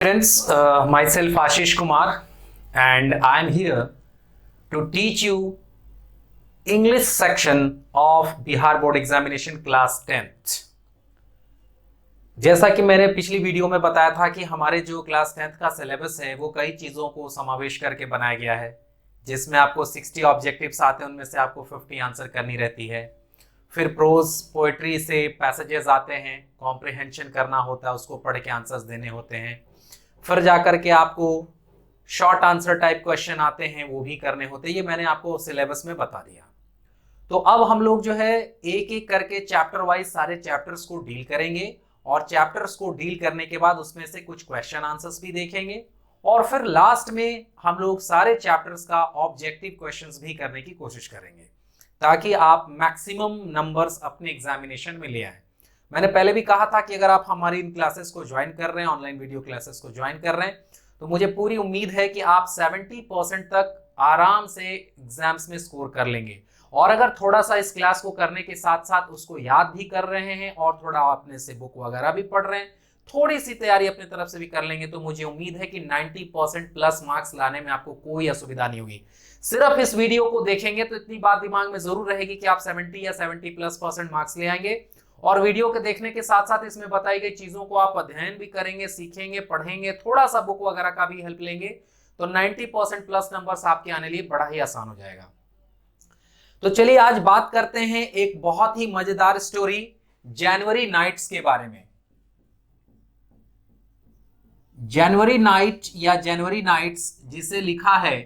Friends, myself Ashish Kumar, and I am here to teach you English section of Bihar Board Examination Class 10th। जैसा कि मैंने पिछली video में बताया था कि हमारे जो क्लास 10th का सिलेबस है वो कई चीज़ों को समावेश करके बनाया गया है, जिसमें आपको 60 ऑब्जेक्टिव्स आते हैं, उनमें से आपको 50 आंसर करनी रहती है। फिर प्रोज पोएट्री से पैसेजेस आते हैं, कॉम्प्रिहेंशन करना होता है, उसको पढ़ के आंसर्स देने होते हैं। फिर जाकर के आपको शॉर्ट आंसर टाइप क्वेश्चन आते हैं, वो भी करने होते हैं। ये मैंने आपको सिलेबस में बता दिया। तो अब हम लोग जो है एक एक करके चैप्टर वाइज सारे चैप्टर्स को डील करेंगे, और चैप्टर्स को डील करने के बाद उसमें से कुछ क्वेश्चन आंसर्स भी देखेंगे, और फिर लास्ट में हम लोग सारे चैप्टर्स का ऑब्जेक्टिव क्वेश्चंस भी करने की कोशिश करेंगे, ताकि आप मैक्सिमम नंबर्स अपने एग्जामिनेशन में ले आए। मैंने पहले भी कहा था कि अगर आप हमारी इन क्लासेस को ज्वाइन कर रहे हैं, ऑनलाइन वीडियो क्लासेस को ज्वाइन कर रहे हैं, तो मुझे पूरी उम्मीद है कि आप 70% तक आराम से एग्जाम्स में स्कोर कर लेंगे। और अगर थोड़ा सा इस क्लास को करने के साथ साथ उसको याद भी कर रहे हैं और थोड़ा अपने से बुक वगैरह भी पढ़ रहे हैं, थोड़ी सी तैयारी अपनी तरफ से भी कर लेंगे, तो मुझे उम्मीद है कि 90% प्लस मार्क्स लाने में आपको कोई असुविधा नहीं होगी। सिर्फ इस वीडियो को देखेंगे तो इतनी बात दिमाग में जरूर रहेगी कि आप 70 या 70+ मार्क्स ले आएंगे, और वीडियो के देखने के साथ साथ इसमें बताई गई चीजों को आप अध्ययन भी करेंगे, सीखेंगे, पढ़ेंगे, थोड़ा सा बुक वगैरह का भी हेल्प लेंगे, तो 90% प्लस नंबर्स आपके आने लिए बड़ा ही आसान हो जाएगा। तो चलिए आज बात करते हैं एक बहुत ही मजेदार स्टोरी जनवरी नाइट्स के बारे में। जनवरी नाइट या जनवरी नाइट्स, जिसे लिखा है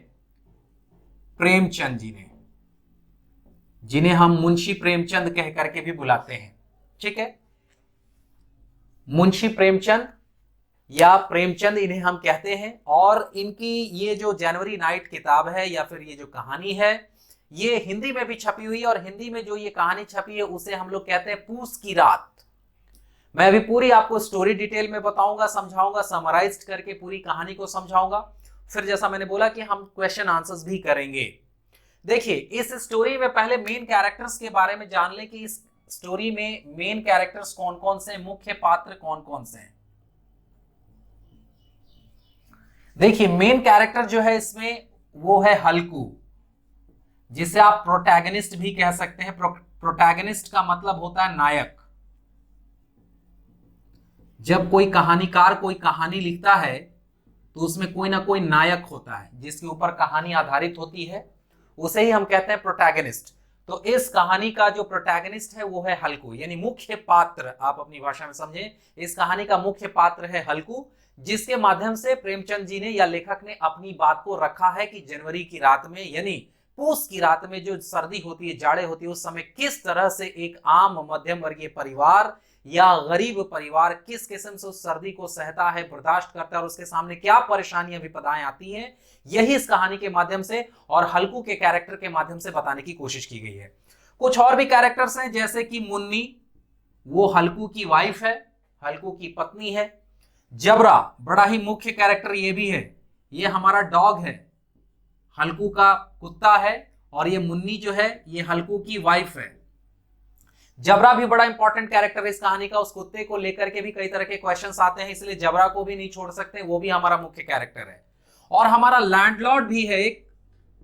प्रेमचंद जी ने, जिन्हें हम मुंशी प्रेमचंद कह करके भी बुलाते हैं। ठीक है, मुंशी प्रेमचंद या प्रेमचंद इन्हें हम कहते हैं। और इनकी ये जो जनवरी नाइट किताब है या फिर ये जो कहानी है, ये हिंदी में भी छपी हुई है, और हिंदी में जो ये कहानी छपी है उसे हम लोग कहते हैं पूस की रात। मैं अभी पूरी आपको स्टोरी डिटेल में बताऊंगा, समझाऊंगा, समराइज्ड करके पूरी कहानी को समझाऊंगा। फिर जैसा मैंने बोला कि हम क्वेश्चन आंसर्स भी करेंगे। देखिए, इस स्टोरी में पहले मेन कैरेक्टर्स के बारे में जान लें कि इस स्टोरी में मेन कैरेक्टर्स कौन कौन से, मुख्य पात्र कौन कौन से हैं। देखिए, मेन कैरेक्टर जो है इसमें वो है हल्कू, जिसे आप प्रोटैगनिस्ट भी कह सकते हैं। प्रोटैगनिस्ट का मतलब होता है नायक। जब कोई कहानीकार कोई कहानी लिखता है तो उसमें कोई ना कोई नायक होता है जिसके ऊपर कहानी आधारित होती है, उसे ही हम कहते हैं प्रोटैगनिस्ट। तो इस कहानी का जो प्रोटैगनिस्ट है वो है हल्कू, यानी मुख्य पात्र। आप अपनी भाषा में समझें, इस कहानी का मुख्य पात्र है हल्कू, जिसके माध्यम से प्रेमचंद जी ने या लेखक ने अपनी बात को रखा है कि जनवरी की रात में, यानी पूस की रात में जो सर्दी होती है, जाड़े होती है, उस समय किस तरह से एक आम मध्यम वर्गीय परिवार या गरीब परिवार किस किस्म से उस सर्दी को सहता है, बर्दाश्त करता है, और उसके सामने क्या परेशानियां विपदाएं आती हैं, यही इस कहानी के माध्यम से और हल्कू के कैरेक्टर के माध्यम से बताने की कोशिश की गई है। कुछ और भी कैरेक्टर्स हैं, जैसे कि मुन्नी, वो हल्कू की वाइफ है, हल्कू की पत्नी है। जबरा बड़ा ही मुख्य कैरेक्टर ये भी है, ये हमारा डॉग है, हल्कू का कुत्ता है, और ये मुन्नी जो है ये हल्कू की वाइफ है। जबरा भी बड़ा इंपॉर्टेंट कैरेक्टर है इस कहानी का। उस कुत्ते को लेकर के भी कई तरह के क्वेश्चंस आते हैं, इसलिए जबरा को भी नहीं छोड़ सकते, वो भी हमारा मुख्य कैरेक्टर है। और हमारा लैंडलॉर्ड भी है, एक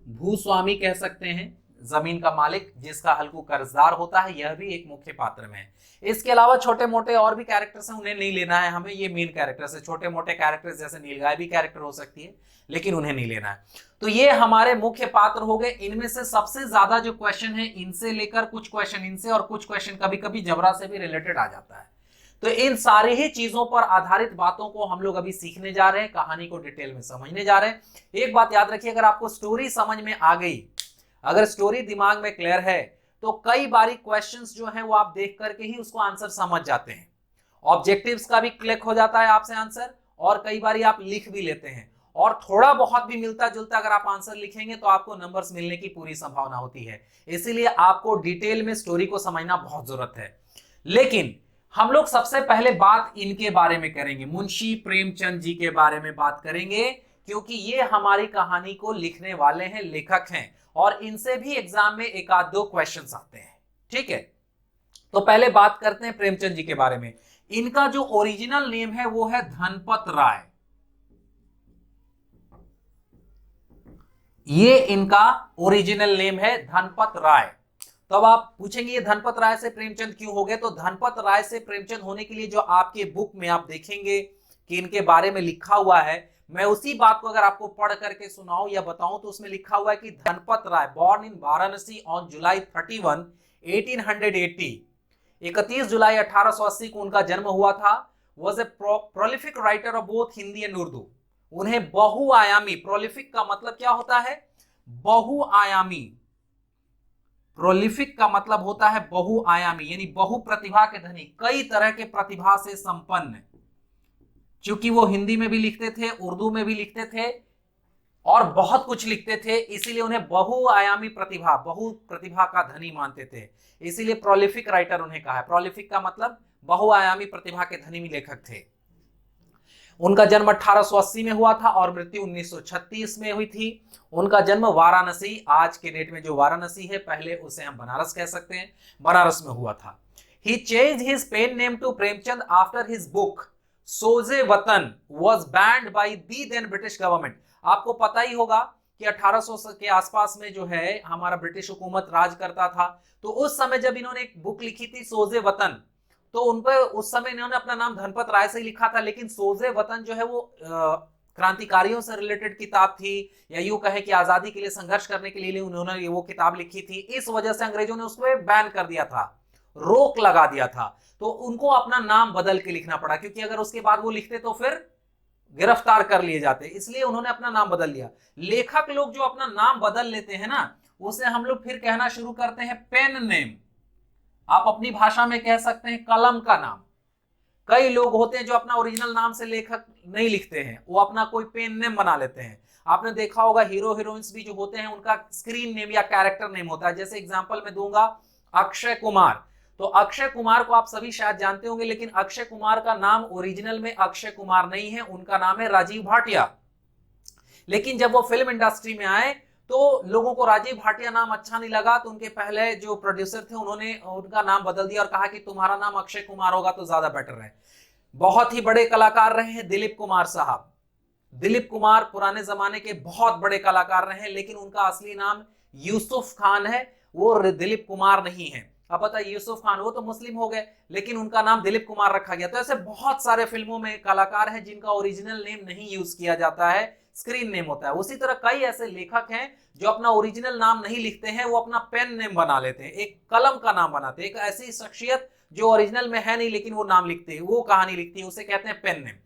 भूस्वामी कह सकते हैं, जमीन का मालिक, जिसका हल्कू कर्जदार होता है, यह भी एक मुख्य पात्र में है। इसके अलावा छोटे मोटे और भी कैरेक्टर्स हैं, उन्हें नहीं लेना है हमें, ये मेन कैरेक्टर्स है। छोटे मोटे कैरेक्टर्स जैसे नीलगाय भी कैरेक्टर हो सकती है, लेकिन उन्हें नहीं लेना है। तो ये हमारे मुख्य पात्र हो गए। इनमें से सबसे ज्यादा जो क्वेश्चन है इनसे लेकर कुछ क्वेश्चन इनसे, और कुछ क्वेश्चन कभी कभी जबरा से भी रिलेटेड आ जाता है। तो इन सारी ही चीजों पर आधारित बातों को हम लोग अभी सीखने जा रहे हैं, कहानी को डिटेल में समझने जा रहे हैं। एक बात याद रखिए, अगर आपको स्टोरी समझ में आ गई, अगर स्टोरी दिमाग में क्लियर है, तो कई बारी क्वेश्चंस जो हैं वो आप देख करके ही उसको आंसर समझ जाते हैं। ऑब्जेक्टिव्स का भी क्लिक हो जाता है आपसे आंसर, और कई बारी आप लिख भी लेते हैं, और थोड़ा बहुत भी मिलता जुलता अगर आप आंसर लिखेंगे तो आपको नंबर्स मिलने की पूरी संभावना होती है। इसीलिए आपको डिटेल में स्टोरी को समझना बहुत जरूरत है। लेकिन हम लोग सबसे पहले बात इनके बारे में करेंगे, मुंशी प्रेमचंद जी के बारे में बात करेंगे, क्योंकि ये हमारी कहानी को लिखने वाले हैं, लेखक हैं, और इनसे भी एग्जाम में एक आध दो क्वेश्चंस आते हैं। ठीक है, तो पहले बात करते हैं प्रेमचंद जी के बारे में। इनका जो ओरिजिनल नेम है वो है धनपत राय। ये इनका ओरिजिनल नेम है, धनपत राय। तो अब आप पूछेंगे ये धनपत राय से प्रेमचंद क्यों हो गए? तो धनपत राय से प्रेमचंद होने के लिए जो आपके बुक में आप देखेंगे कि इनके बारे में लिखा हुआ है, मैं उसी बात को अगर आपको पढ़ करके सुनाऊं या बताऊं तो उसमें लिखा हुआ है कि Dhanpat Rai born in Varanasi on July 31, 1880, 31 जुलाई 1880 को उनका जन्म हुआ था। Was a prolific writer of both Hindi and Urdu. उन्हें बहुआयामी, प्रोलिफिक का मतलब क्या होता है? बहुआयामी। प्रोलिफिक का मतलब होता है बहुआयामी, यानी बहु प्रतिभा के धनी, कई तरह के प्रतिभा से संपन्न। क्योंकि वो हिंदी में भी लिखते थे, उर्दू में भी लिखते थे और बहुत कुछ लिखते थे, इसीलिए उन्हें बहुआयामी प्रतिभा, बहु प्रतिभा का धनी मानते थे, इसीलिए प्रोलिफिक राइटर उन्हें कहा है। प्रोलिफिक का मतलब बहुआयामी प्रतिभा के धनी लेखक थे। उनका जन्म 1880 में हुआ था और मृत्यु 1936 में हुई थी। उनका जन्म वाराणसी, आज के डेट में जो वाराणसी है, पहले उसे हम बनारस कह सकते हैं, बनारस में हुआ था। He changed his pen name to Premchand after his book सोजे वतन was banned by the then British government। आपको पता ही होगा कि 1800 के आसपास में जो है हमारा ब्रिटिश हुकूमत राज करता था, तो उस समय जब इन्होंने एक बुक लिखी थी सोजे वतन, तो उन पर उस समय इन्होंने अपना नाम धनपत राय से ही लिखा था, लेकिन सोजे वतन जो है वो क्रांतिकारियों से रिलेटेड किताब थी, या यूं कहे कि आजादी के लिए संघर्ष करने के लिए उन्होंने वो किताब लिखी थी। इस वजह से अंग्रेजों ने उसको बैन कर दिया था, रोक लगा दिया था, तो उनको अपना नाम बदल के लिखना पड़ा, क्योंकि अगर उसके बाद वो लिखते तो फिर गिरफ्तार कर लिए जाते, इसलिए उन्होंने अपना नाम बदल लिया। लेखक लोग जो अपना नाम बदल लेते हैं ना, उसे हम लोग फिर कहना शुरू करते हैं पेन नेम। आप अपनी भाषा में कह सकते हैं कलम का नाम। कई लोग होते हैं जो अपना ओरिजिनल नाम से लेखक नहीं लिखते हैं, वो अपना कोई पेन नेम बना लेते हैं। आपने देखा होगा हीरो हीरोइंस भी जो होते हैं उनका स्क्रीन नेम या कैरेक्टर नेम होता है। जैसे एग्जांपल में दूंगा अक्षय कुमार, तो अक्षय कुमार को आप सभी शायद जानते होंगे, लेकिन अक्षय कुमार का नाम ओरिजिनल में अक्षय कुमार नहीं है, उनका नाम है राजीव भाटिया। लेकिन जब वो फिल्म इंडस्ट्री में आए तो लोगों को राजीव भाटिया नाम अच्छा नहीं लगा, तो उनके पहले जो प्रोड्यूसर थे उन्होंने उनका नाम बदल दिया और कहा कि तुम्हारा नाम अक्षय कुमार होगा तो ज्यादा बेटर है। बहुत ही बड़े कलाकार रहे हैं दिलीप कुमार साहब। दिलीप कुमार पुराने जमाने के बहुत बड़े कलाकार रहे हैं, लेकिन उनका असली नाम यूसुफ खान है, वो दिलीप कुमार नहीं है। अब पता है यूसुफ खान वो तो मुस्लिम हो गए, लेकिन उनका नाम दिलीप कुमार रखा गया। तो ऐसे बहुत सारे फिल्मों में कलाकार हैं जिनका ओरिजिनल नेम नहीं यूज किया जाता है, स्क्रीन नेम होता है। उसी तरह कई ऐसे लेखक हैं जो अपना ओरिजिनल नाम नहीं लिखते हैं, वो अपना पेन नेम बना लेते हैं, एक कलम का नाम बनाते हैं। एक ऐसी शख्सियत जो ओरिजिनल में है नहीं लेकिन वो नाम लिखते हैं, वो कहानी लिखती है, उसे कहते हैं पेन नेम।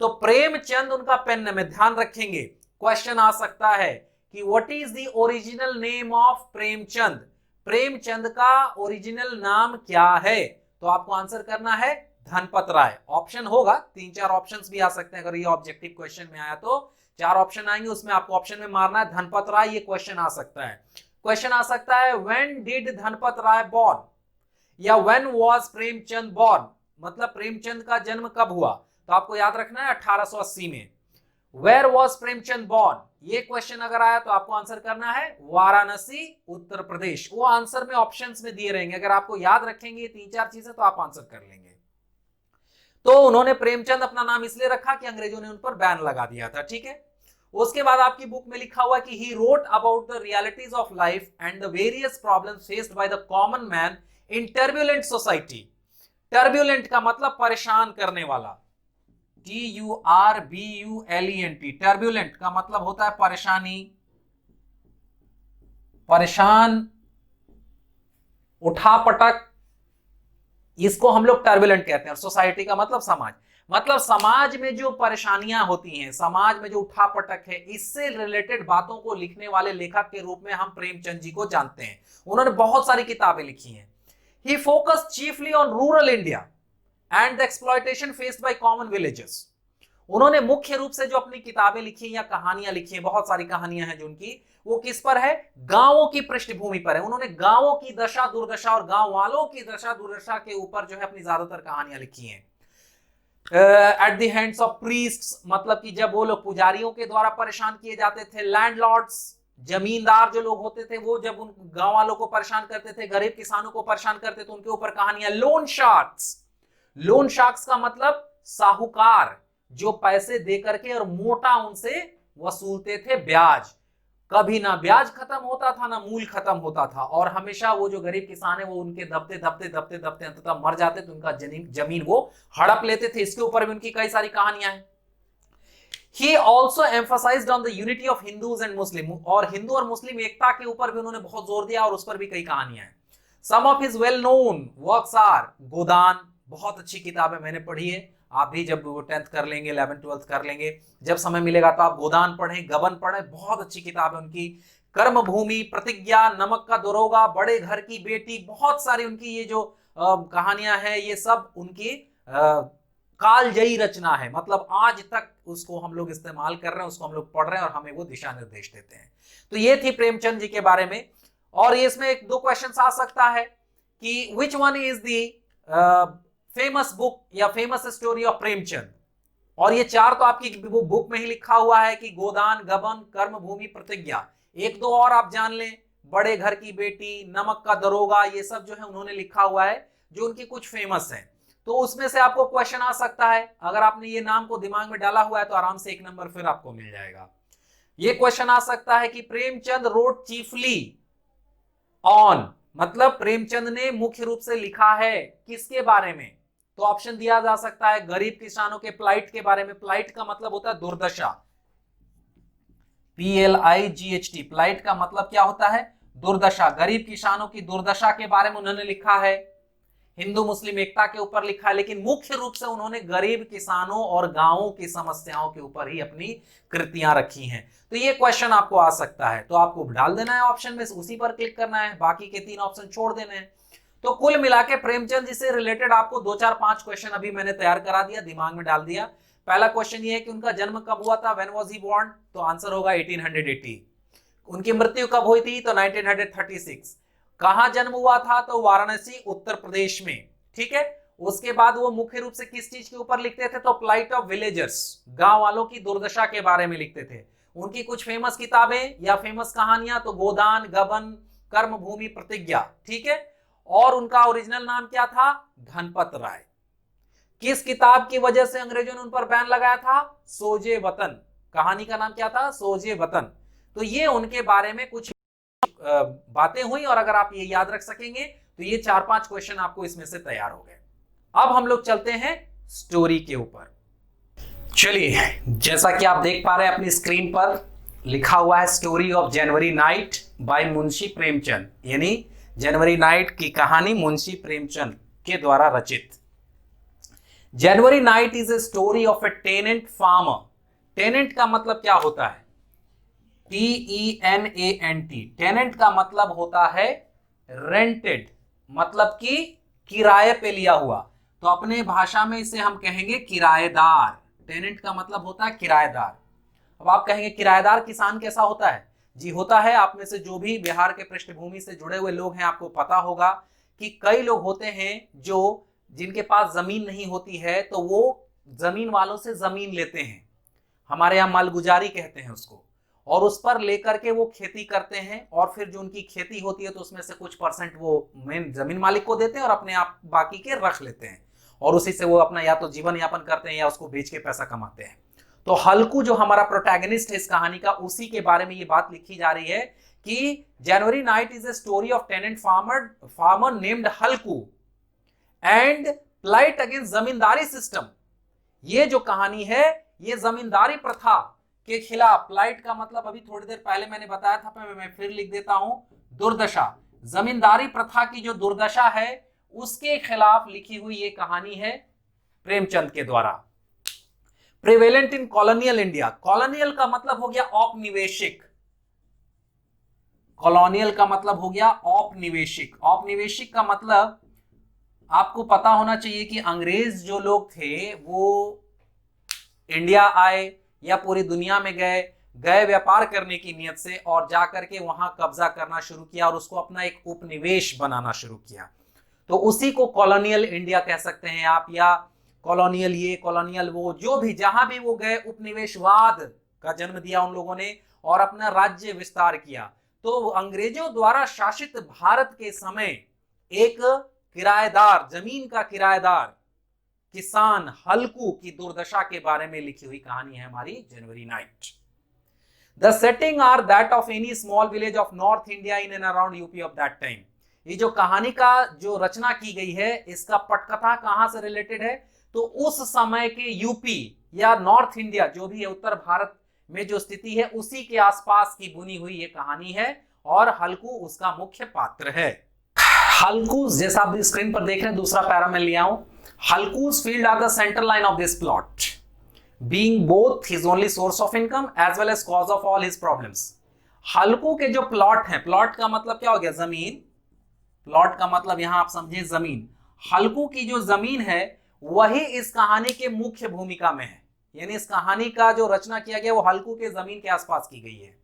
तो प्रेमचंद उनका पेन नेम है। ध्यान रखेंगे क्वेश्चन आ सकता है कि what is the original name of Premchand. Premchand का ओरिजिनल नाम क्या है? तो आपको आंसर करना है धनपत राय। ऑप्शन होगा, 3-4 ऑप्शंस भी आ सकते हैं। अगर ये ऑब्जेक्टिव क्वेश्चन में आया तो 4 ऑप्शन आएंगे, उसमें आपको ऑप्शन में मारना है धनपत राय। ये क्वेश्चन आ सकता है। क्वेश्चन आ सकता है when did Dhanpat Rai born, या व्हेन वाज प्रेमचंद बॉर्न, मतलब प्रेमचंद का जन्म कब हुआ? तो आपको याद रखना है 1880 में। वेयर वॉज प्रेमचंद बॉर्न, ये क्वेश्चन अगर आया तो आपको आंसर करना है वाराणसी, उत्तर प्रदेश। वो आंसर में ऑप्शंस में दिए रहेंगे, अगर आपको याद रखेंगे 3-4 चीजें तो आप आंसर कर लेंगे। तो उन्होंने प्रेमचंद अपना नाम इसलिए रखा कि अंग्रेजों ने उन पर बैन लगा दिया था, ठीक है। उसके बाद आपकी बुक में लिखा हुआ कि he wrote about the realities of life and the various problems faced by the common man in turbulent society. Turbulent का मतलब परेशान करने वाला, TURBULENT। टर्ब्यूलेंट का मतलब होता है परेशानी, परेशान, उठापटक, इसको हम लोग टर्बुलेंट कहते हैं। और सोसाइटी का मतलब समाज, मतलब समाज में जो परेशानियां होती हैं, समाज में जो उठापटक है, इससे रिलेटेड बातों को लिखने वाले लेखक के रूप में हम प्रेमचंद जी को जानते हैं। उन्होंने बहुत सारी किताबें लिखी हैं। He focused chiefly on rural India and the exploitation faced by common villages. उन्होंने मुख्य रूप से जो अपनी किताबें लिखी या कहानियां लिखी हैं, बहुत सारी कहानियां हैं जो उनकी, वो किस पर है? गांवों की पृष्ठभूमि पर है। उन्होंने गांवों की दशा दुर्दशा और गांव वालों की दशा दुर्दशा के ऊपर जो है अपनी ज्यादातर कहानियां लिखी हैं। At the hands of priests, मतलब कि जब वो लोग पुजारियों के द्वारा परेशान किए जाते थे। लैंडलॉर्ड्स, जमींदार जो लोग होते थे, वो जब उन गांव वालों को परेशान करते थे, गरीब किसानों को परेशान करते थे, उनके ऊपर कहानियां। लोन शार्क्स, लोन शार्क्स का मतलब साहूकार जो पैसे दे करके और मोटा उनसे वसूलते थे ब्याज। कभी ना ब्याज खत्म होता था ना मूल खत्म होता था, और हमेशा वो जो गरीब किसान है वो उनके दबते दबते दबते दबते अंततः मर जाते, तो उनका जमीन वो हड़प लेते थे। इसके ऊपर भी उनकी कई सारी कहानियां हैं। He also emphasized on the unity of Hindus and Muslim, और हिंदू और मुस्लिम एकता के ऊपर भी उन्होंने बहुत जोर दिया, और उस पर भी कई कहानियां हैं। Some of his well known works are गोदान, बहुत अच्छी किताब है, मैंने पढ़ी है। आप भी जब 10th कर लेंगे, 11th 12th कर लेंगे, जब समय मिलेगा तो आप गोदान पढ़ें, गबन पढ़ें, बहुत अच्छी किताब है उनकी। कर्म भूमि, प्रतिज्ञा, नमक का दरोगा, बड़े घर की बेटी, बहुत सारी उनकी ये जो कहानियां हैं, ये सब उनकी कालजयी रचना है। मतलब आज तक उसको हम लोग इस्तेमाल कर रहे हैं, उसको हम लोग पढ़ रहे हैं और हमें वो दिशा निर्देश देते हैं। तो ये थी प्रेमचंद जी के बारे में। और इसमें एक दो क्वेश्चन आ सकता है कि which one is the famous book या फेमस स्टोरी ऑफ प्रेमचंद, और ये चार तो आपकी बुक में ही लिखा हुआ है कि गोदान, गबन, कर्म भूमि, प्रतिज्ञा। एक दो और आप जान लें, बड़े घर की बेटी, नमक का दरोगा, ये सब जो है उन्होंने लिखा हुआ है, जो उनकी कुछ फेमस है। तो उसमें से आपको क्वेश्चन आ सकता है, अगर आपने ये नाम को दिमाग में डाला हुआ है तो आराम से एक नंबर फिर आपको मिल जाएगा। ये क्वेश्चन आ सकता है कि प्रेमचंद रोट चीफली ऑन, मतलब प्रेमचंद ने मुख्य रूप से लिखा है किसके बारे में? तो ऑप्शन दिया जा सकता है गरीब किसानों के प्लाइट के बारे में। प्लाइट का मतलब होता है दुर्दशा, PLIGHT, प्लाइट का मतलब क्या होता है? दुर्दशा। गरीब किसानों की दुर्दशा के बारे में उन्होंने लिखा है। हिंदू मुस्लिम एकता के ऊपर लिखा है, लेकिन मुख्य रूप से उन्होंने गरीब किसानों और गांवों की समस्याओं के ऊपर ही अपनी कृतियां रखी हैं। तो ये क्वेश्चन आपको आ सकता है, तो आपको डाल देना है ऑप्शन में, उसी पर क्लिक करना है, बाकी के 3 ऑप्शन छोड़ देने हैं। तो कुल मिला के प्रेमचंद जी से रिलेटेड आपको 2 4 5 क्वेश्चन अभी मैंने तैयार करा दिया, दिमाग में डाल दिया। पहला क्वेश्चन ये है कि उनका जन्म कब हुआ था, व्हेन वाज ही बोर्न? तो आंसर होगा 1880। उनकी मृत्यु कब हुई थी? तो 1936। कहां जन्म हुआ था? तो वाराणसी, उत्तर प्रदेश में। ठीक है। उसके बाद वो मुख्य रूप से किस चीज के ऊपर लिखते थे? तो प्लाइट ऑफ विलेजर्स, गांव वालों की दुर्दशा के बारे में लिखते थे। उनकी कुछ फेमस किताबें या फेमस कहानियां तो गोदान, गबन, कर्म भूमि, प्रतिज्ञा। ठीक है। और उनका ओरिजिनल नाम क्या था? धनपत राय। किस किताब की वजह से अंग्रेजों ने उन पर बैन लगाया था? सोजे वतन। कहानी का नाम क्या था? सोजे वतन। तो ये उनके बारे में कुछ बातें हुई, और अगर आप ये याद रख सकेंगे तो ये 4 5 क्वेश्चन आपको इसमें से तैयार हो गए। अब हम लोग चलते हैं स्टोरी के ऊपर। चलिए, जैसा कि आप देख पा रहे हैं अपनी स्क्रीन पर लिखा हुआ है story of January night by Munshi Premchand, यानी जनवरी नाइट की कहानी मुंशी प्रेमचंद के द्वारा रचित। January night is a story of a tenant farmer. Tenant का मतलब क्या होता है? TENANT। टेनेंट का मतलब होता है रेंटेड, मतलब कि किराए पे लिया हुआ। तो अपने भाषा में इसे हम कहेंगे किराएदार। टेनेंट का मतलब होता है किराएदार। अब आप कहेंगे किराएदार किसान कैसा होता है? जी होता है। आप में से जो भी बिहार के पृष्ठभूमि से जुड़े हुए लोग हैं, आपको पता होगा कि कई लोग होते हैं जो जिनके पास जमीन नहीं होती है, तो वो जमीन वालों से जमीन लेते हैं, हमारे यहाँ मालगुजारी कहते हैं उसको, और उस पर लेकर के वो खेती करते हैं, और फिर जो उनकी खेती होती है तो उसमें से कुछ परसेंट वो मेन जमीन मालिक को देते हैं और अपने आप बाकी के रख लेते हैं, और उसी से वो अपना या तो जीवन यापन करते हैं या उसको बेच के पैसा कमाते हैं। तो हल्कू जो हमारा प्रोटैगनिस्ट है इस कहानी का, उसी के बारे में ये बात लिखी जा रही है कि January night is a story of tenant farmer named Halku and plight against zamindari system. ये जो कहानी है ये जमींदारी प्रथा के खिलाफ, प्लाइट का मतलब अभी थोड़ी देर पहले मैंने बताया था, मैं फिर लिख देता हूं, दुर्दशा। जमींदारी प्रथा की जो दुर्दशा है उसके खिलाफ लिखी हुई ये कहानी है प्रेमचंद के द्वारा। Prevalent in colonial India. Colonial का मतलब हो गया औपनिवेशिक। कॉलोनियल का मतलब हो गया औपनिवेशिक। औपनिवेशिक का मतलब आपको पता होना चाहिए कि अंग्रेज जो लोग थे वो इंडिया आए या पूरी दुनिया में गए व्यापार करने की नियत से, और जाकर के वहां कब्जा करना शुरू किया और उसको अपना एक उपनिवेश बनाना शुरू किया। तो उसी को कॉलोनियल इंडिया कह सकते हैं आप, या कॉलोनियल ये कॉलोनियल वो, जो भी जहां भी वो गए उपनिवेशवाद का जन्म दिया उन लोगों ने और अपना राज्य विस्तार किया। तो अंग्रेजों द्वारा शासित भारत के समय एक किराएदार, जमीन का किराएदार किसान हल्कू की दुर्दशा के बारे में लिखी हुई कहानी है हमारी January night. The setting are that of any small village of North India in and around UP of that time. ये जो कहानी का जो रचना की गई है, इसका पटकथा कहां से रिलेटेड है? तो उस समय के यूपी या नॉर्थ इंडिया जो भी है, उत्तर भारत में जो स्थिति है, उसी के आसपास की बुनी हुई ये कहानी है और हल्कू उसका मुख्य पात्र है। हल्कूस, जैसा आप स्क्रीन पर देख रहे हैं, दूसरा पैरा मैं ले आऊं। Halku's field are the centre line of this plot, being both his only source of income as well as cause of all his problems. Halku के जो प्लॉट हैं, प्लॉट का मतलब क्या हो गया? जमीन। प्लॉट का मतलब यहां आप समझे जमीन। हल्कू की जो जमीन है वही इस कहानी के मुख्य भूमिका में है, यानी इस कहानी का जो रचना किया गया वो हल्कू के जमीन के आसपास की गई है।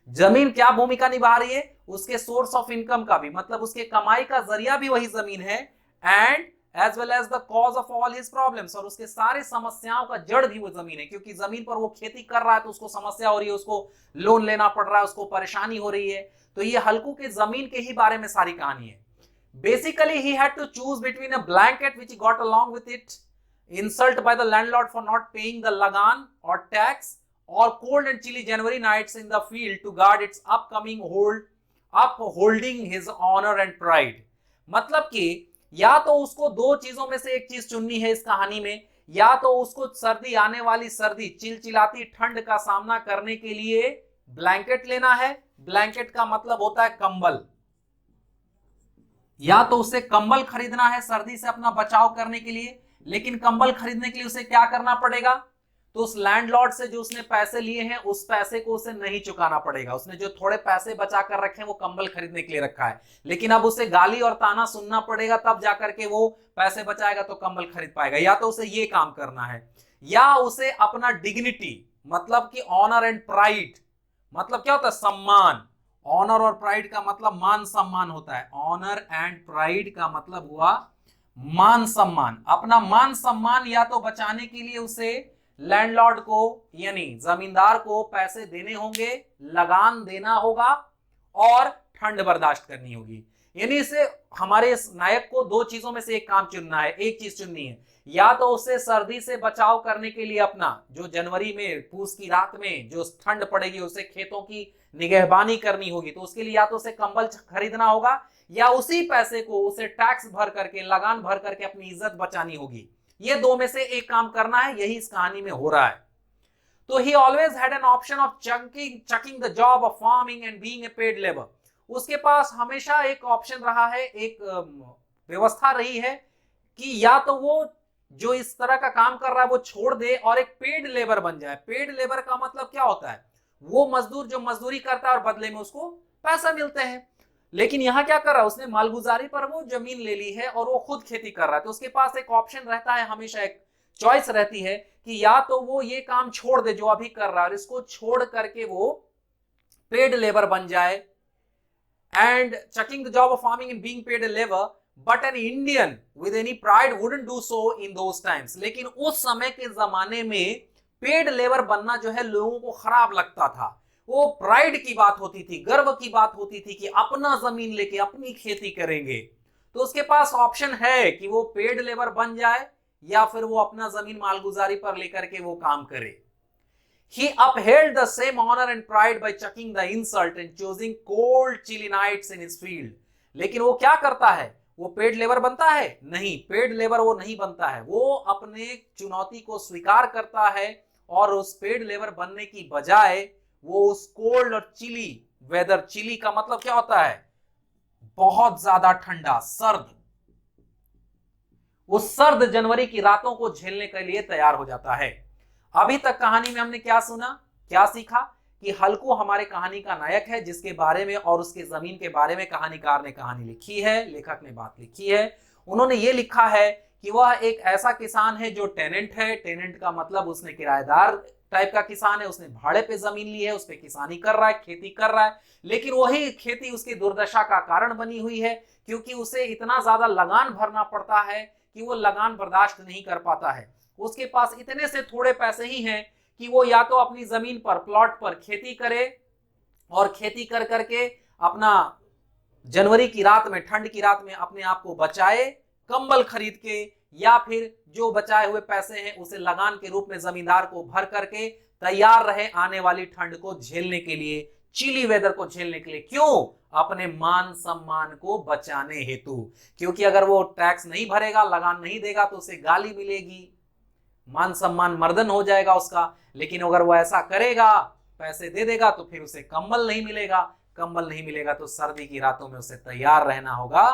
जमीन क्या भूमिका निभा रही है? उसके सोर्स ऑफ इनकम का भी, मतलब उसके कमाई का जरिया भी वही जमीन है, and as well as the cause of all his problems, और उसके सारे समस्याओं का जड़ भी वो जमीन है, क्योंकि जमीन पर वो खेती कर रहा है तो उसको समस्या हो रही है, उसको लोन लेना पड़ रहा है, उसको परेशानी हो रही है। तो ये हल्कू के जमीन के ही बारे में सारी कहानी है। Basically he had to choose between a blanket which he got along with it, insult by the landlord for not paying the lagan or tax, or cold and chilly January nights in the field to guard its upcoming upholding his honor and pride। मतलब कि या तो उसको दो चीजों में से एक चीज चुननी है इस कहानी में, या तो उसको सर्दी आने वाली सर्दी, चिलचिलाती ठंड का सामना करने के लिए ब्लैंकेट लेना है। ब्लैंकेट का मतलब होता है कंबल। या तो उसे कंबल खरीदना है सर्दी से अपना बचाव करने के लिए, लेकिन कंबल खरीदने के लिए उसे क्या करना पड़ेगा? तो उस लैंडलॉर्ड से जो उसने पैसे लिए हैं उस पैसे को उसे नहीं चुकाना पड़ेगा। उसने जो थोड़े पैसे बचा कर रखे हैं वो कंबल खरीदने के लिए रखा है, लेकिन अब उसे गाली और ताना सुनना पड़ेगा, तब जाकर के वो पैसे बचाएगा तो कंबल खरीद पाएगा। या तो उसे ये काम करना है, या उसे अपना डिग्निटी, मतलब कि ऑनर एंड प्राइड, मतलब क्या होता है? सम्मान। ऑनर और प्राइड का मतलब मान सम्मान होता है। ऑनर एंड प्राइड का मतलब हुआ मान सम्मान। अपना मान सम्मान या तो बचाने के लिए उसे लैंडलॉर्ड को, यानी जमींदार को पैसे देने होंगे, लगान देना होगा और ठंड बर्दाश्त करनी होगी। यानी इसे, हमारे इस नायक को दो चीजों में से एक काम चुनना है, एक चीज चुननी है। या तो उसे सर्दी से बचाव करने के लिए अपना, जो जनवरी में पूस की रात में जो ठंड पड़ेगी उसे खेतों की निगहबानी करनी होगी, तो उसके लिए या तो उसे कंबल खरीदना होगा, या उसी पैसे को उसे टैक्स भर करके, लगान भर करके अपनी इज्जत बचानी होगी। ये दो में से एक काम करना है, यही इस कहानी में हो रहा है। तो ही always had an option of चकिंग the job of farming and being a paid labour. उसके पास हमेशा एक ऑप्शन रहा है, एक व्यवस्था रही है कि या तो वो जो इस तरह का काम कर रहा है वो छोड़ दे और एक पेड लेबर बन जाए। पेड लेबर का मतलब क्या होता है? वो मजदूर जो मजदूरी करता है और बदले में उसको पैसा मिलते हैं। लेकिन यहां क्या कर रहा है? उसने मालगुजारी पर वो जमीन ले ली है और वो खुद खेती कर रहा है, तो उसके पास एक ऑप्शन रहता है, हमेशा एक चॉइस रहती है कि या तो वो ये काम छोड़ दे जो अभी कर रहा है और इसको छोड़ करके वो पेड लेबर बन जाए, and चकिंग the job of farming and being paid labour, but an Indian with any pride wouldn't do so in those times. लेकिन उस समय के जमाने में पेड लेबर बनना जो है लोगों को खराब लगता था। वो प्राइड की बात होती थी, गर्व की बात होती थी कि अपना जमीन लेके अपनी खेती करेंगे। तो उसके पास ऑप्शन है कि वो पेड लेबर बन जाए या फिर वो अपना जमीन मालगुजारी पर लेकर के वो काम करे। He upheld the same honor and pride by chucking the insult and choosing cold chilly nights in his field। लेकिन वो क्या करता है? वो पेड लेबर बनता है? नहीं, पेड लेबर वो नहीं बनता है। वो अपने चुनौती को स्वीकार करता है और उस पेड लेबर बनने की बजाय वो उस कोल्ड और चिली वेदर, चिली का मतलब क्या होता है? बहुत ज्यादा ठंडा, सर्द, उस सर्द जनवरी की रातों को झेलने के लिए तैयार हो जाता है। अभी तक कहानी में हमने क्या सुना, क्या सीखा? कि हल्कू हमारे कहानी का नायक है, जिसके बारे में और उसके जमीन के बारे में कहानीकार ने कहानी लिखी है, लेखक ने बात लिखी है। उन्होंने ये लिखा है कि वह एक ऐसा किसान है जो टेनेंट है। टेनेंट का मतलब उसने किराएदार टाइप का किसान है, उसने भाड़े पे जमीन ली है, उस पे किसानी कर रहा है, खेती कर रहा है, लेकिन वही खेती उसकी दुर्दशा का कारण बनी हुई है, क्योंकि उसे इतना ज्यादा लगान भरना पड़ता है कि वो लगान बर्दाश्त नहीं कर पाता है। उसके पास इतने से थोड़े पैसे ही हैं कि वो या तो अपनी जमीन पर, प्लॉट पर खेती करे और खेती कर करके अपना जनवरी की रात में, ठंड की रात में अपने आप को बचाए कंबल खरीद के, या फिर जो बचाए हुए पैसे हैं उसे लगान के रूप में जमींदार को भर करके तैयार रहे आने वाली ठंड को झेलने के लिए, चिली वेदर को झेलने के लिए। क्यों? अपने मान सम्मान को बचाने हेतु। क्योंकि अगर वो टैक्स नहीं भरेगा, लगान नहीं देगा, तो उसे गाली मिलेगी, मान सम्मान मर्दन हो जाएगा उसका। लेकिन अगर वो ऐसा करेगा, पैसे दे देगा, तो फिर उसे कंबल नहीं मिलेगा, कंबल नहीं मिलेगा तो सर्दी की रातों में उसे तैयार रहना होगा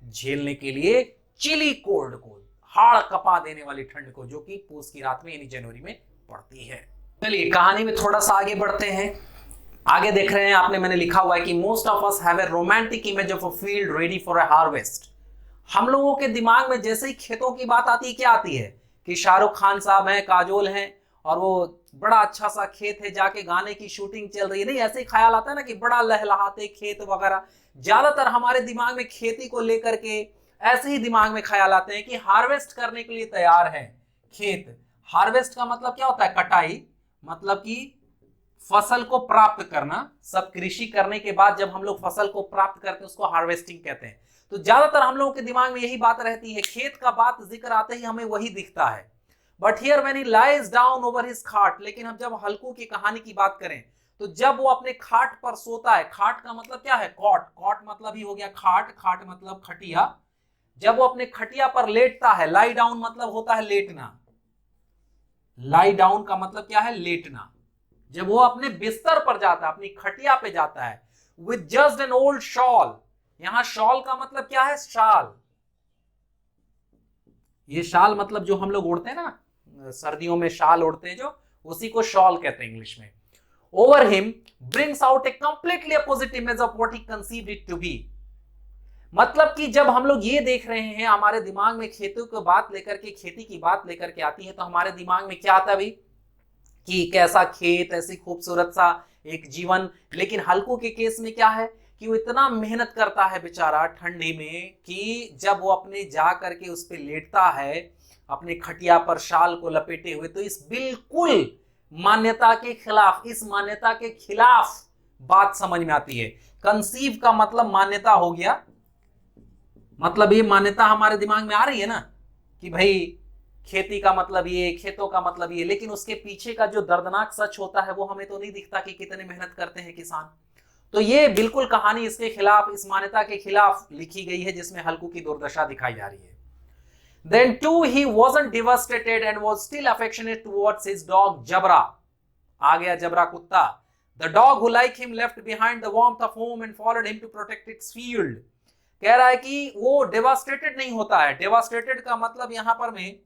झेलने के लिए चिली कोल्ड को, हाड़ कपा देने वाली ठंड को, जो कि पूस की रात में यानी जनवरी में पड़ती है। चलिए कहानी में थोड़ा सा आगे बढ़ते हैं। आगे देख रहे हैं आपने, मैंने लिखा हुआ है कि most of us have a romantic image of a field ready for a harvest. हम लोगों के दिमाग में जैसे ही खेतों की बात आती है, क्या आती है कि शाहरुख खान साहब हैं, काजोल हैं, और वो बड़ा अच्छा सा खेत है, जाके गाने की शूटिंग चल रही है। नहीं, ऐसे ही ख्याल आता है ना कि बड़ा लहलहाते खेत वगैरह। ज्यादातर हमारे दिमाग में खेती को लेकर के ऐसे ही दिमाग में ख्याल आते हैं कि हार्वेस्ट करने के लिए तैयार है खेत। हार्वेस्ट का मतलब क्या होता है? कटाई, मतलब कि फसल को प्राप्त करना। सब कृषि करने के बाद जब हम लोग फसल को प्राप्त करते हैं उसको हार्वेस्टिंग कहते हैं। तो ज्यादातर हम लोगों के दिमाग में यही बात रहती है, खेत का बात जिक्र आते ही हमें वही दिखता है। But here when he lies down over his खाट, लेकिन हम जब हल्कू की कहानी की बात करें तो जब वो अपने खाट पर सोता है, खाट का मतलब क्या है? कॉट, कॉट मतलब ही हो गया खाट, खाट मतलब खटिया। जब वो अपने खटिया पर लेटता है, लाई डाउन मतलब होता है लेटना, लाई डाउन का मतलब क्या है? लेटना। जब वो अपने बिस्तर पर जाता है, अपनी खटिया पे जाता है, with just an old shawl, यहां शॉल का मतलब क्या है? शाल। ये शाल मतलब जो हम लोग ओढ़ते हैं ना, सर्दियों में शाल ओढ़ते हैं जो, उसी को शॉल कहते हैं इंग्लिश में। Over him brings out a completely opposite image of what he conceived it to be. मतलब कि जब हम लोग ये देख रहे हैं, हमारे दिमाग में खेतों की बात लेकर के, खेती की बात लेकर के आती है, तो हमारे दिमाग में क्या आता है भाई कि कैसा खेत, ऐसी खूबसूरत सा एक जीवन। लेकिन हल्कू के केस में क्या है कि वो इतना मेहनत करता है बेचारा ठंडी में, कि जब वो अपने जा करके उस पे लेटता है अपने खटिया पर शाल को लपेटे हुए, तो इस बिल्कुल मान्यता के खिलाफ, इस मान्यता के खिलाफ बात समझ में आती है। कंसीव का मतलब मान्यता हो गया, मतलब ये मान्यता हमारे दिमाग में आ रही है ना कि भाई खेती का मतलब ये, खेतों का मतलब ये, लेकिन उसके पीछे का जो दर्दनाक सच होता है वो हमें तो नहीं दिखता कि कितने मेहनत करते हैं किसान। तो ये बिल्कुल कहानी इसके खिलाफ, इस मान्यता के खिलाफ लिखी गई है, जिसमें हल्कू की दुर्दशा दिखाई जा रही है। Then too he wasn't devastated and was still affectionate towards his dog Jabra. आ गया जबरा कुत्ता। The dog who like him left behind the warmth of home and followed him to protect its field. कह रहा है कि वो devastated नहीं होता है। डेवास्टेटेड का मतलब यहां पर में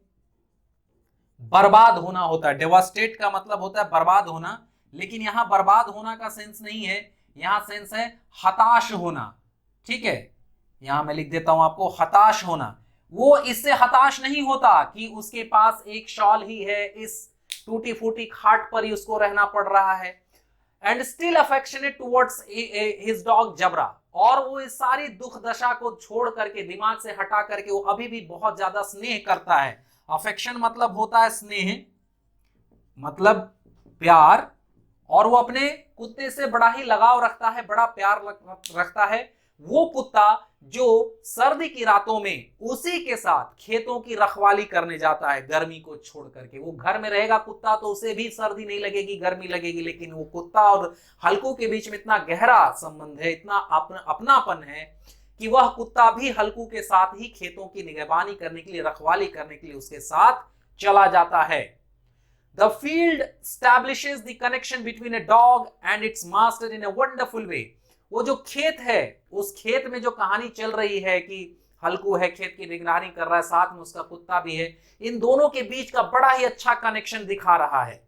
बर्बाद होना होता है। डेवास्टेट का मतलब होता है बर्बाद होना, लेकिन यहां बर्बाद होना का सेंस नहीं है, यहां सेंस है हताश होना। ठीक है, यहां मैं लिख देता हूं आपको, हताश होना। वो इससे हताश नहीं होता कि उसके पास एक शॉल ही है, इस टूटी फूटी खाट पर ही उसको रहना पड़ रहा है। And still affectionate towards his dog Jabra, और वो इस सारी दुख दशा को छोड़ करके, दिमाग से हटा करके, वो अभी भी बहुत ज्यादा स्नेह करता है। अफेक्शन मतलब होता है स्नेह, मतलब प्यार, और वो अपने कुत्ते से बड़ा ही लगाव रखता है, बड़ा प्यार रखता है। वो कुत्ता जो सर्दी की रातों में उसी के साथ खेतों की रखवाली करने जाता है, गर्मी को छोड़ करके। वो घर में रहेगा कुत्ता तो उसे भी सर्दी नहीं लगेगी, गर्मी लगेगी, लेकिन वो कुत्ता और हल्कू के बीच में इतना गहरा संबंध है, इतना अपनापन है कि वह कुत्ता भी हल्कू के साथ ही खेतों की निगरानी करने के लिए, रखवाली करने के लिए उसके साथ चला जाता है। The field establishes the connection between a dog and its master in a wonderful way. वो जो खेत है, उस खेत में जो कहानी चल रही है कि हल्कू है, खेत की निगरानी कर रहा है, साथ में उसका कुत्ता भी है, इन दोनों के बीच का बड़ा ही अच्छा कनेक्शन दिखा रहा है।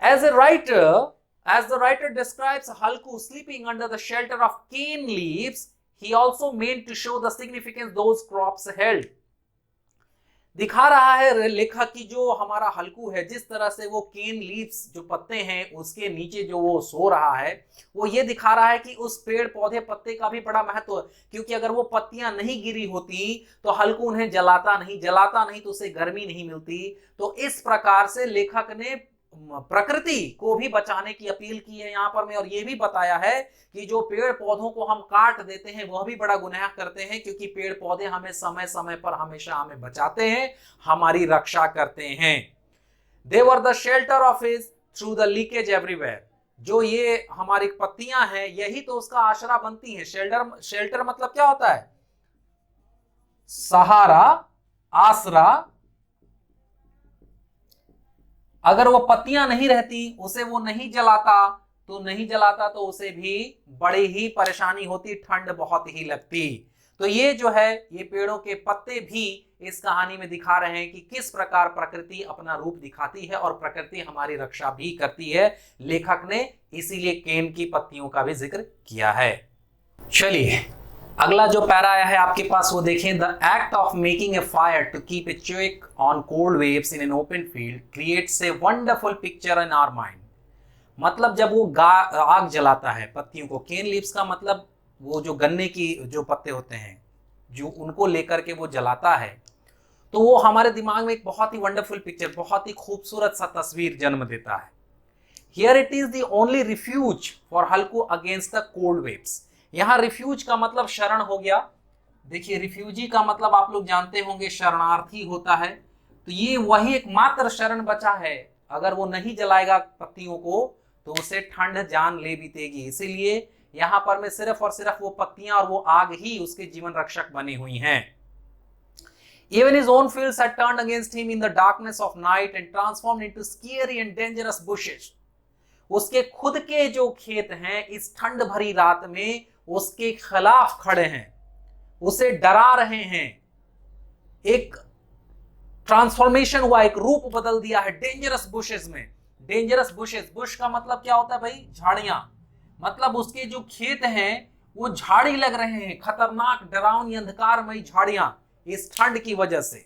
As the writer describes Halku sleeping under the shelter of cane leaves, he also meant to show the significance those crops held. दिखा रहा है लेखक की जो हमारा हल्कू है, जिस तरह से वो केन लीव्स जो पत्ते हैं उसके नीचे जो वो सो रहा है, वो ये दिखा रहा है कि उस पेड़ पौधे पत्ते का भी बड़ा महत्व है। क्योंकि अगर वो पत्तियां नहीं गिरी होती तो हल्कू उन्हें जलाता नहीं तो उसे गर्मी नहीं मिलती। तो इस प्रकार से लेखक ने प्रकृति को भी बचाने की अपील की है यहाँ पर में, और ये भी बताया है कि जो पेड़ पौधों को हम काट देते हैं वह भी बड़ा गुनाह करते हैं, क्योंकि पेड़ पौधे हमें समय समय पर हमेशा हमें बचाते हैं, हमारी रक्षा करते हैं। They were the shelter of his through the leakage everywhere. जो ये हमारी पत्तियां हैं यही तो उसका आसरा बनती हैं। शेल्टर, शेल्टर मतलब क्या होता है? सहारा, आसरा। अगर वो पत्तियां नहीं रहती, उसे वो नहीं जलाता, तो उसे भी बड़ी ही परेशानी होती, ठंड बहुत ही लगती। तो ये जो है, ये पेड़ों के पत्ते भी इस कहानी में दिखा रहे हैं कि किस प्रकार प्रकृति अपना रूप दिखाती है और प्रकृति हमारी रक्षा भी करती है। लेखक ने इसीलिए केन की पत्तियों का भी जिक्र किया है। चलिए अगला जो पैरा आया है आपके पास वो देखें। The act of making a fire to keep a chick on cold waves in an open field creates a wonderful picture in our mind. मतलब जब वो आग जलाता है पत्तियों को, केन लीव्स का मतलब वो जो गन्ने की जो पत्ते होते हैं, जो उनको लेकर के वो जलाता है, तो वो हमारे दिमाग में एक बहुत ही वंडरफुल पिक्चर, बहुत ही खूबसूरत सा तस्वीर जन्म देता है। Here it is the only refuge for Halku against the cold waves. यहां रिफ्यूज का मतलब शरण हो गया। देखिए रिफ्यूजी का मतलब आप लोग जानते होंगे, शरणार्थी होता है। तो ये वही एकमात्र शरण बचा है। अगर वो नहीं जलाएगा पत्तियों को तो उसे ठंड जान ले बीतेगी। इसीलिए यहां पर में सिर्फ और सिर्फ वो पत्तियां और वो आग ही उसके जीवन रक्षक बनी हुई हैं। Even his own fields had turned against him in the darkness of night and transformed into scary and dangerous bushes. उसके खुद के जो खेत हैं इस ठंड भरी रात में उसके खिलाफ खड़े हैं, उसे डरा रहे हैं। एक ट्रांसफॉर्मेशन हुआ, एक रूप बदल दिया है डेंजरस बुशेस में। डेंजरस बुशेस, बुश का मतलब क्या होता है भाई? झाड़ियां। मतलब उसके जो खेत हैं वो झाड़ी लग रहे हैं, खतरनाक डरावनी अंधकारमयी झाड़ियां इस ठंड की वजह से।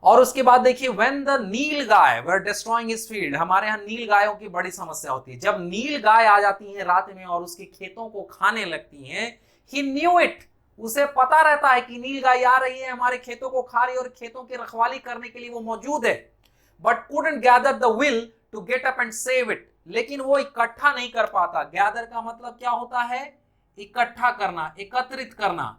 और उसके बाद देखिए when the nilgai were destroying his field. हमारे यहाँ नील गायों की बड़ी समस्या होती है। जब नील गाय आ जाती है रात में और उसके खेतों को खाने लगती हैं, ही न्यू इट, उसे पता रहता है कि नील गाय आ रही है, हमारे खेतों को खा रही है और खेतों की रखवाली करने के लिए वो मौजूद है। But couldn't gather the will to get up and save it। लेकिन वो इकट्ठा नहीं कर पाता। गैदर का मतलब क्या होता है? इकट्ठा करना, एकत्रित करना,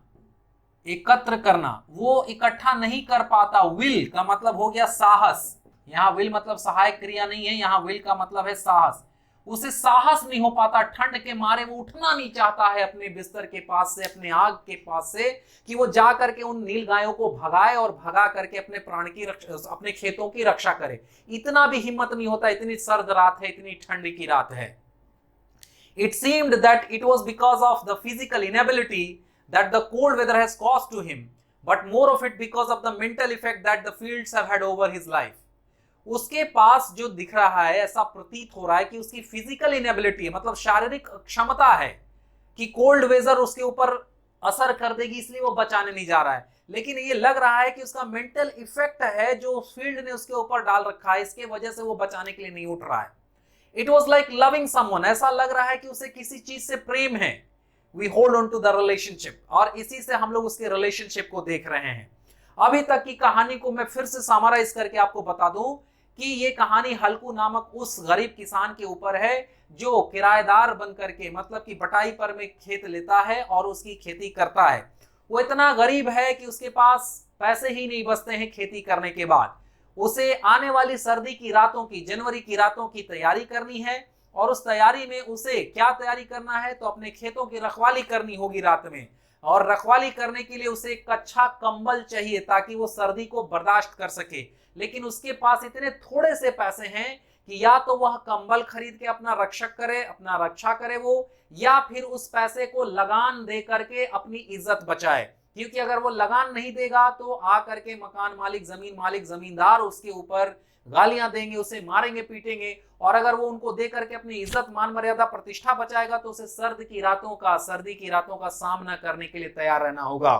एकत्र करना। वो इकट्ठा नहीं कर पाता। विल का मतलब हो गया साहस। यहां विल मतलब सहायक क्रिया नहीं है, यहां विल का मतलब है साहस। उसे साहस नहीं हो पाता, ठंड के मारे वो उठना नहीं चाहता है अपने बिस्तर के पास से, अपने आग के पास से, कि वो जा करके उन नील गायों को भगाए और भगा करके अपने प्राण की रक्षा, अपने खेतों की रक्षा करे। इतना भी हिम्मत नहीं होता, इतनी सर्द रात है, इतनी ठंड की रात है। It seemed that it was because of the physical inability that the cold weather has caused to him, but more of it because of the mental effect that the fields have had over his life. उसके पास जो दिख रहा है, ऐसा प्रतीत हो रहा है कि उसकी फिजिकल इनेबिलिटी है, मतलब शारीरिक क्षमता है कि कोल्ड वेदर उसके ऊपर असर कर देगी, इसलिए वो बचाने नहीं जा रहा है। लेकिन ये लग रहा है कि उसका मेंटल इफेक्ट है जो फील्ड ने उसके ऊपर डाल रखा है, इसके वजह से वो बचाने के लिए नहीं उठ रहा है। It was like loving someone, ऐसा लग रहा है कि उसे किसी चीज से प्रेम है। We hold on to the relationship, और इसी से हम लोग उसके रिलेशनशिप को देख रहे हैं। अभी तक की कहानी को मैं फिर से समराइज करके आपको बता दूं कि ये कहानी हल्कू नामक उस गरीब किसान के ऊपर है जो किराएदार बन करके, मतलब कि बटाई पर में खेत लेता है और उसकी खेती करता है। वो इतना गरीब है कि उसके पास पैसे ही नहीं बचते हैं खेती करने के बाद। उसे आने वाली सर्दी की रातों की, जनवरी की रातों की तैयारी करनी है, और उस तैयारी में उसे क्या तैयारी करना है? तो अपने खेतों की रखवाली करनी होगी रात में, और रखवाली करने के लिए उसे एक अच्छा कंबल चाहिए ताकि वो सर्दी को बर्दाश्त कर सके। लेकिन उसके पास इतने थोड़े से पैसे हैं कि या तो वह कंबल खरीद के अपना रक्षा करे वो, या फिर उस पैसे को लगान दे करके अपनी इज्जत बचाए। क्योंकि अगर वो लगान नहीं देगा तो आकर के मकान मालिक, जमीन मालिक, जमींदार उसके ऊपर गालियां देंगे, उसे मारेंगे, पीटेंगे। और अगर वो उनको दे करके अपनी इज्जत, मान मर्यादा, प्रतिष्ठा बचाएगा तो उसे सर्दी की रातों का सामना करने के लिए तैयार रहना होगा।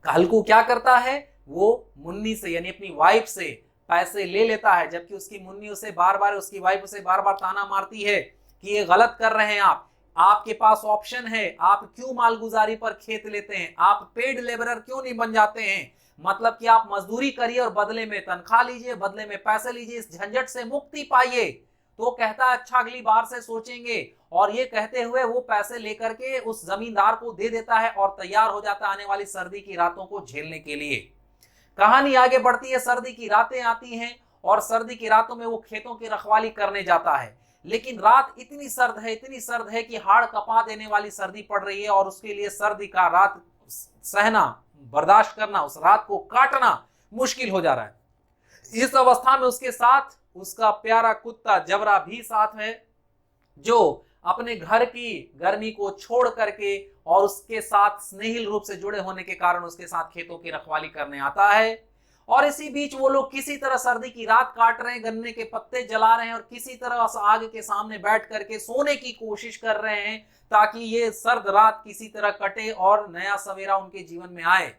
हल्कू क्या करता है? वो मुन्नी से, यानी अपनी वाइफ से पैसे ले लेता है, जबकि उसकी मुन्नी उसे बार बार, उसकी वाइफ उसे बार बार ताना मारती है कि ये गलत कर रहे हैं आप, आपके पास ऑप्शन है, आप क्यों मालगुजारी पर खेत लेते हैं, आप पेड लेबरर क्यों नहीं बन जाते हैं? मतलब कि आप मजदूरी करिए और बदले में तनख्वाह लीजिए, बदले में पैसे लीजिए, इस झंझट से मुक्ति पाइए। तो कहता है अच्छा अगली बार से सोचेंगे, और ये कहते हुए वो पैसे लेकर के उस जमींदार को दे देता है और तैयार हो जाता है आने वाली सर्दी की रातों को झेलने के लिए। कहानी आगे बढ़ती है, सर्दी की रातें आती हैं और सर्दी की रातों में वो खेतों की रखवाली करने जाता है, लेकिन रात इतनी सर्द है कि हाड़ कपा देने वाली सर्दी पड़ रही है और उसके लिए सर्दी का रात सहना, बर्दाश्त करना, उस रात को काटना मुश्किल हो जा रहा है। इस अवस्था में उसके साथ उसका प्यारा कुत्ता जबरा भी साथ है, जो अपने घर की गर्मी को छोड़ करके और उसके साथ स्नेहिल रूप से जुड़े होने के कारण उसके साथ खेतों की रखवाली करने आता है। और इसी बीच वो लोग किसी तरह सर्दी की रात काट रहे हैं, गन्ने के पत्ते जला रहे हैं और किसी तरह उस आग के सामने बैठ करके सोने की कोशिश कर रहे हैं ताकि ये सर्द रात किसी तरह कटे और नया सवेरा उनके जीवन में आए।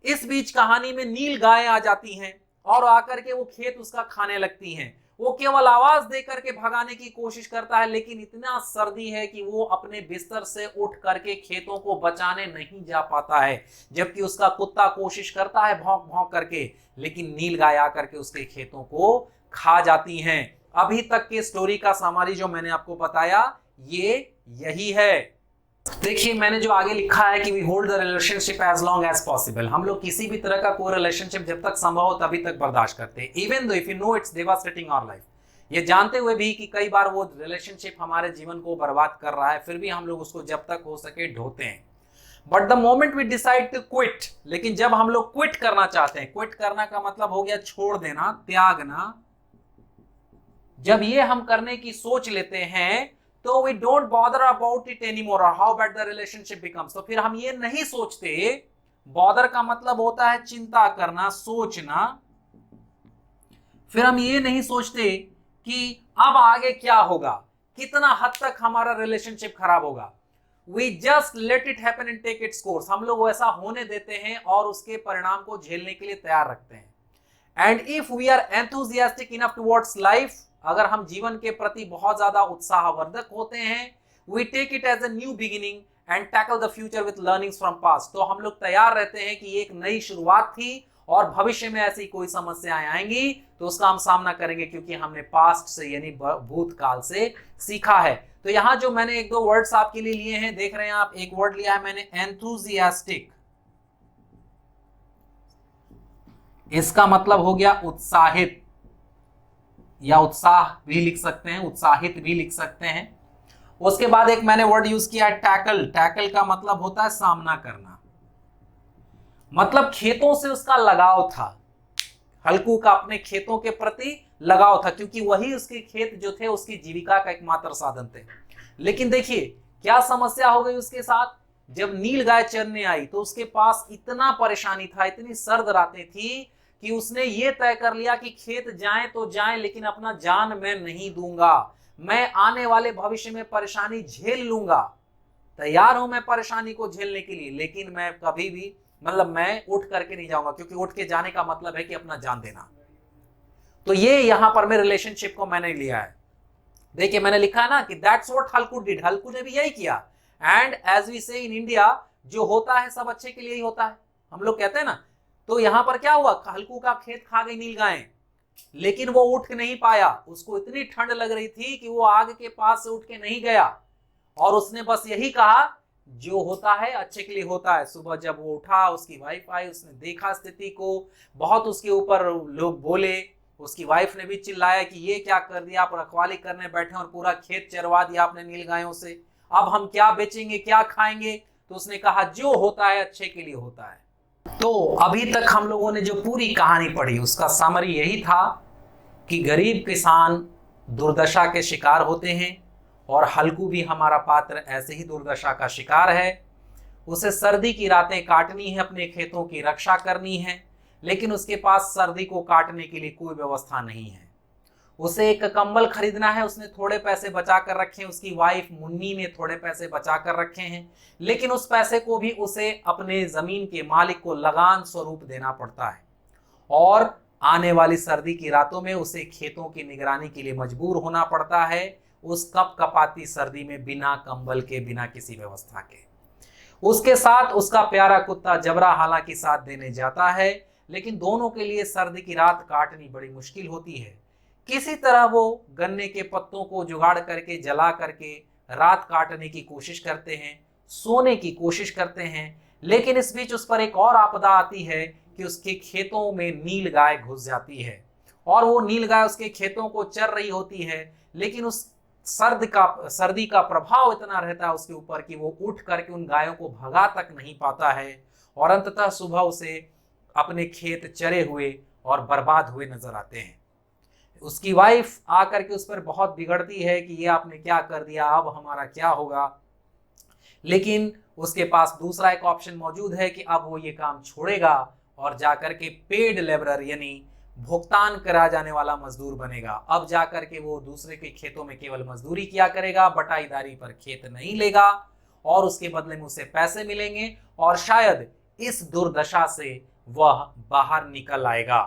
इस बीच कहानी में नील गायें आ जाती हैं और आकर के वो खेत उसका खाने लगती हैं। वो केवल आवाज दे करके भगाने की कोशिश करता है, लेकिन इतना सर्दी है कि वो अपने बिस्तर से उठ करके खेतों को बचाने नहीं जा पाता है, जबकि उसका कुत्ता कोशिश करता है भौंक भौंक करके, लेकिन नील गाय आकर के उसके खेतों को खा जाती हैं। अभी तक के स्टोरी का समरी जो मैंने आपको बताया ये यही है। देखिए मैंने जो आगे लिखा है कि we hold the relationship as long as possible, हम लोग किसी भी तरह का कोई रिलेशनशिप जब तक संभव हो तभी तक बर्दाश्त करते हैं, even though if you know it's devastating our life, ये जानते हुए भी कि कई बार वो रिलेशनशिप हमारे जीवन को बर्बाद कर रहा है, फिर भी हम लोग उसको जब तक हो सके ढोते हैं। But the moment we decide to quit, लेकिन जब हम लोग क्विट करना चाहते हैं, क्विट करना का मतलब हो गया छोड़ देना, त्यागना, जब ये हम करने की सोच लेते हैं तो we don't bother about it anymore or how bad the relationship becomes, तो फिर हम ये नहीं सोचते, bother का मतलब होता है चिंता करना, सोचना, फिर हम ये नहीं सोचते कि अब आगे क्या होगा, कितना हद तक हमारा रिलेशनशिप खराब होगा। We just let it happen and take its course, हम लोग वैसा होने देते हैं और उसके परिणाम को झेलने के लिए तैयार रखते हैं। And if we are enthusiastic enough towards life, अगर हम जीवन के प्रति बहुत ज्यादा उत्साहवर्धक होते हैं, we take it as a new beginning and tackle the future with learnings from past, तो हम लोग तैयार रहते हैं कि एक नई शुरुआत थी और भविष्य में ऐसी कोई समस्याएं आएंगी तो उसका हम सामना करेंगे, क्योंकि हमने पास्ट से यानी भूतकाल से सीखा है। तो यहाँ जो मैंने एक दो वर्ड्स आपके लिए लिए हैं, देख रहे हैं आप, एक वर्ड लिया है मैंने एंथुजियास्टिक, इसका मतलब हो गया उत्साहित, या उत्साह भी लिख सकते हैं, उत्साहित भी लिख सकते हैं। उसके बाद एक मैंने वर्ड यूज किया टैकल, टैकल का मतलब होता है सामना करना, मतलब खेतों से उसका लगाव था, हल्कू का अपने खेतों के प्रति लगाव था, क्योंकि वही उसके खेत जो थे उसकी जीविका का एकमात्र साधन थे। लेकिन देखिए क्या समस्या हो गई उसके साथ, जब नील गाय चरने आई तो उसके पास इतना परेशानी था, इतनी सर्द रातें थी कि उसने ये तय कर लिया कि खेत जाएं तो जाएं, लेकिन अपना जान मैं नहीं दूंगा, मैं आने वाले भविष्य में परेशानी झेल लूंगा, तैयार हूं मैं परेशानी को झेलने के लिए, लेकिन मैं कभी भी मैं उठ करके नहीं जाऊंगा, क्योंकि उठ के जाने का मतलब है कि अपना जान देना। तो ये यहां पर मैं रिलेशनशिप को मैंने लिया है। देखिए मैंने लिखा है ना कि दैट्स व्हाट हल्कू डिड, हल्कू ने भी यही किया। एंड एज वी से इन इंडिया, जो होता है सब अच्छे के लिए ही होता है, हम लोग कहते हैं ना। तो यहां पर क्या हुआ, हल्कू का खेत खा गई नील गायें, लेकिन वो उठ नहीं पाया, उसको इतनी ठंड लग रही थी कि वो आग के पास से उठ के नहीं गया, और उसने बस यही कहा जो होता है अच्छे के लिए होता है। सुबह जब वो उठा, उसकी वाइफ आई, उसने देखा स्थिति को, बहुत उसके ऊपर लोग बोले, उसकी वाइफ ने भी चिल्लाया कि ये क्या कर दिया, आप रखवाली करने बैठे और पूरा खेत चरवा दिया आपने नील गायों से, अब हम क्या बेचेंगे, क्या खाएंगे। तो उसने कहा जो होता है अच्छे के लिए होता है। तो अभी तक हम लोगों ने जो पूरी कहानी पढ़ी उसका समरी यही था कि गरीब किसान दुर्दशा के शिकार होते हैं, और हल्कू भी हमारा पात्र ऐसे ही दुर्दशा का शिकार है। उसे सर्दी की रातें काटनी है, अपने खेतों की रक्षा करनी है, लेकिन उसके पास सर्दी को काटने के लिए कोई व्यवस्था नहीं है। उसे एक कंबल खरीदना है, उसने थोड़े पैसे बचा कर रखे हैं, उसकी वाइफ मुन्नी ने थोड़े पैसे बचा कर रखे हैं, लेकिन उस पैसे को भी उसे अपने जमीन के मालिक को लगान स्वरूप देना पड़ता है, और आने वाली सर्दी की रातों में उसे खेतों की निगरानी के लिए मजबूर होना पड़ता है, उस कपकपाती सर्दी में, बिना कंबल के, बिना किसी व्यवस्था के। उसके साथ उसका प्यारा कुत्ता जबरा हालांकि साथ देने जाता है, लेकिन दोनों के लिए सर्दी की रात काटनी बड़ी मुश्किल होती है। किसी तरह वो गन्ने के पत्तों को जुगाड़ करके, जला करके रात काटने की कोशिश करते हैं, सोने की कोशिश करते हैं, लेकिन इस बीच उस पर एक और आपदा आती है कि उसके खेतों में नील गाय घुस जाती है और वो नीलगाय उसके खेतों को चर रही होती है, लेकिन उस सर्दी का प्रभाव इतना रहता है उसके ऊपर कि वो उठ करके उन गायों को भगा तक नहीं पाता है, और अंततः सुबह उसे अपने खेत चरे हुए और बर्बाद हुए नजर आते हैं। उसकी वाइफ आकर के उस पर बहुत बिगड़ती है कि ये आपने क्या कर दिया, अब हमारा क्या होगा। लेकिन उसके पास दूसरा एक ऑप्शन मौजूद है कि अब वो ये काम छोड़ेगा और जाकर के पेड लेबरर यानी भुगतान करा जाने वाला मजदूर बनेगा। अब जाकर के वो दूसरे के खेतों में केवल मजदूरी किया करेगा, बटाईदारी पर खेत नहीं लेगा, और उसके बदले में उसे पैसे मिलेंगे और शायद इस दुर्दशा से वह बाहर निकल आएगा।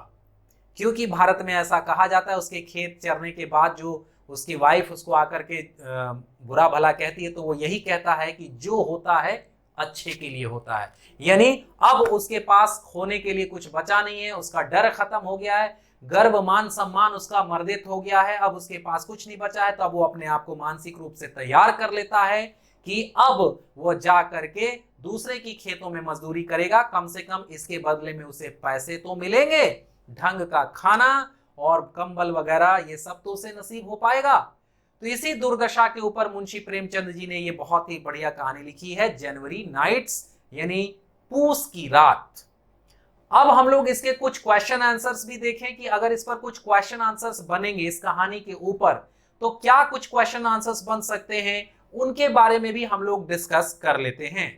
क्योंकि भारत में ऐसा कहा जाता है, उसके खेत चरने के बाद जो उसकी वाइफ उसको आकर के बुरा भला कहती है, तो वो यही कहता है कि जो होता है अच्छे के लिए होता है। यानी अब उसके पास खोने के लिए कुछ बचा नहीं है, उसका डर खत्म हो गया है, गर्व मान सम्मान उसका मर्दित हो गया है, अब उसके पास कुछ नहीं बचा है। तो अब वो अपने आप को मानसिक रूप से तैयार कर लेता है कि अब वो जा करके दूसरे की खेतों में मजदूरी करेगा, कम से कम इसके बदले में उसे पैसे तो मिलेंगे, ढंग का खाना और कंबल वगैरह ये सब तो उसे नसीब हो पाएगा। तो इसी दुर्दशा के ऊपर मुंशी प्रेमचंद जी ने ये बहुत ही बढ़िया कहानी लिखी है, जनवरी नाइट्स यानी पूस की रात। अब हम लोग इसके कुछ क्वेश्चन आंसर्स भी देखें कि अगर इस पर कुछ क्वेश्चन आंसर्स बनेंगे इस कहानी के ऊपर, तो क्या कुछ क्वेश्चन आंसर्स बन सकते हैं, उनके बारे में भी हम लोग डिस्कस कर लेते हैं।